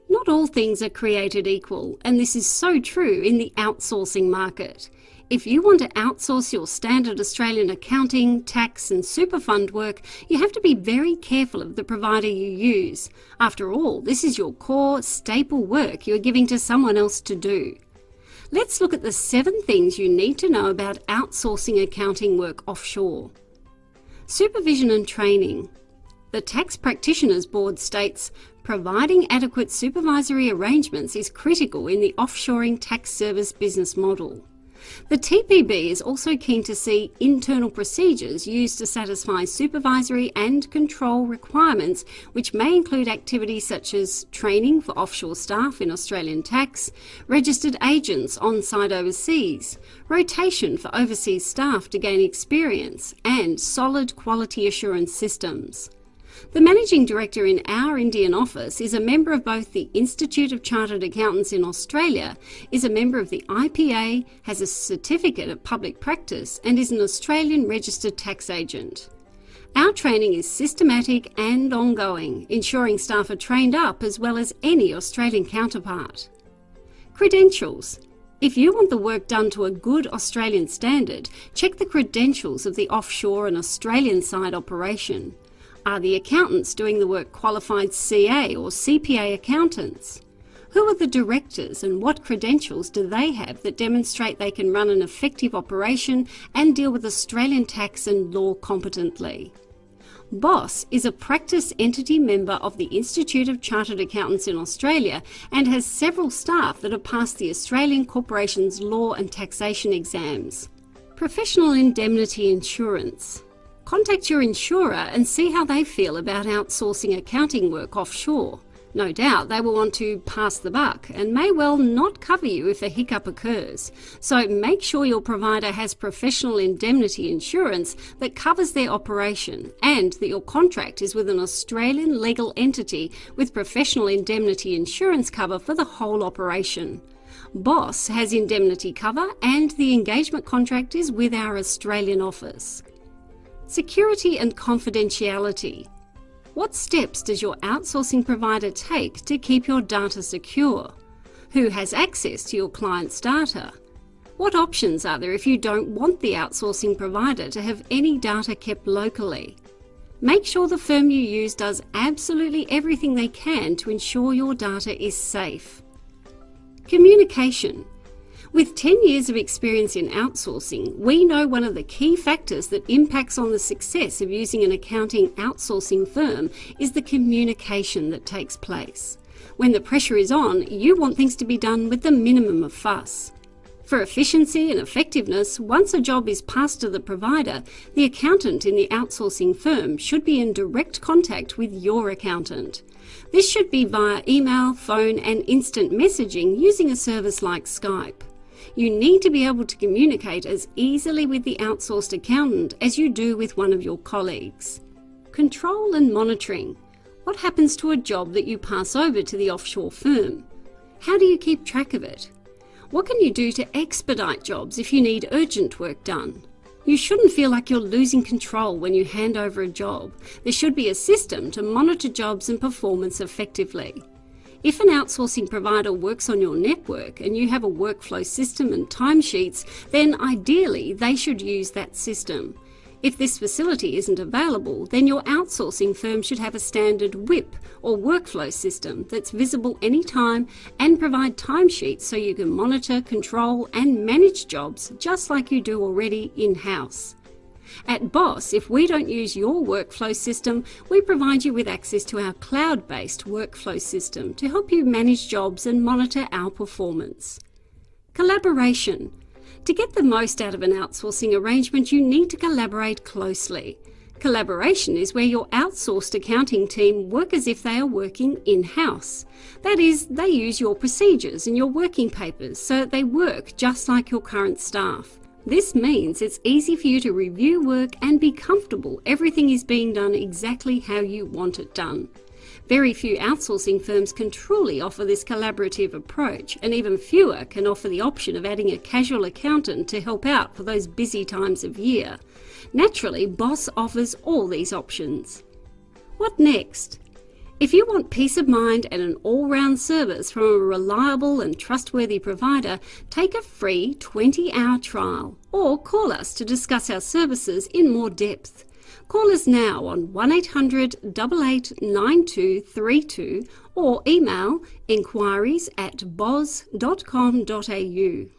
Not all things are created equal, and this is so true in the outsourcing market. If you want to outsource your standard Australian accounting, tax and super fund work, you have to be very careful of the provider you use. After all, this is your core, staple work you are giving to someone else to do. Let's look at the 7 things you need to know about outsourcing accounting work offshore. Supervision and training. The Tax Practitioners Board states, providing adequate supervisory arrangements is critical in the offshoring tax service business model. The TPB is also keen to see internal procedures used to satisfy supervisory and control requirements, which may include activities such as training for offshore staff in Australian tax, registered agents on-site overseas, rotation for overseas staff to gain experience, and solid quality assurance systems. The Managing Director in our Indian office is a member of both the Institute of Chartered Accountants in Australia, is a member of the IPA, has a certificate of public practice and is an Australian registered tax agent. Our training is systematic and ongoing, ensuring staff are trained up as well as any Australian counterpart. Credentials. If you want the work done to a good Australian standard, check the credentials of the offshore and Australian side operation. Are the accountants doing the work qualified CA or CPA accountants? Who are the directors and what credentials do they have that demonstrate they can run an effective operation and deal with Australian tax and law competently? BOSS is a practice entity member of the Institute of Chartered Accountants in Australia and has several staff that have passed the Australian Corporations Law and Taxation exams. Professional indemnity insurance. Contact your insurer and see how they feel about outsourcing accounting work offshore. No doubt they will want to pass the buck and may well not cover you if a hiccup occurs. So make sure your provider has professional indemnity insurance that covers their operation and that your contract is with an Australian legal entity with professional indemnity insurance cover for the whole operation. BOSS has indemnity cover and the engagement contract is with our Australian office. Security and confidentiality. What steps does your outsourcing provider take to keep your data secure? Who has access to your client's data? What options are there if you don't want the outsourcing provider to have any data kept locally? Make sure the firm you use does absolutely everything they can to ensure your data is safe. Communication. With 10 years of experience in outsourcing, we know one of the key factors that impacts on the success of using an accounting outsourcing firm is the communication that takes place. When the pressure is on, you want things to be done with the minimum of fuss. For efficiency and effectiveness, once a job is passed to the provider, the accountant in the outsourcing firm should be in direct contact with your accountant. This should be via email, phone and instant messaging using a service like Skype. You need to be able to communicate as easily with the outsourced accountant as you do with one of your colleagues. Control and monitoring. What happens to a job that you pass over to the offshore firm? How do you keep track of it? What can you do to expedite jobs if you need urgent work done? You shouldn't feel like you're losing control when you hand over a job. There should be a system to monitor jobs and performance effectively. If an outsourcing provider works on your network and you have a workflow system and timesheets, then ideally they should use that system. If this facility isn't available, then your outsourcing firm should have a standard WIP or workflow system that's visible anytime and provide timesheets so you can monitor, control and manage jobs just like you do already in-house. At BOSS, if we don't use your workflow system, we provide you with access to our cloud-based workflow system to help you manage jobs and monitor our performance. Collaboration. To get the most out of an outsourcing arrangement, you need to collaborate closely. Collaboration is where your outsourced accounting team work as if they are working in-house. That is, they use your procedures and your working papers so that they work just like your current staff. This means it's easy for you to review work and be comfortable everything is being done exactly how you want it done. Very few outsourcing firms can truly offer this collaborative approach, and even fewer can offer the option of adding a casual accountant to help out for those busy times of year. Naturally, BOSS offers all these options. What next? If you want peace of mind and an all-round service from a reliable and trustworthy provider, take a free 20-hour trial or call us to discuss our services in more depth. Call us now on 1800 88 9232 or email inquiries@boz.com.au.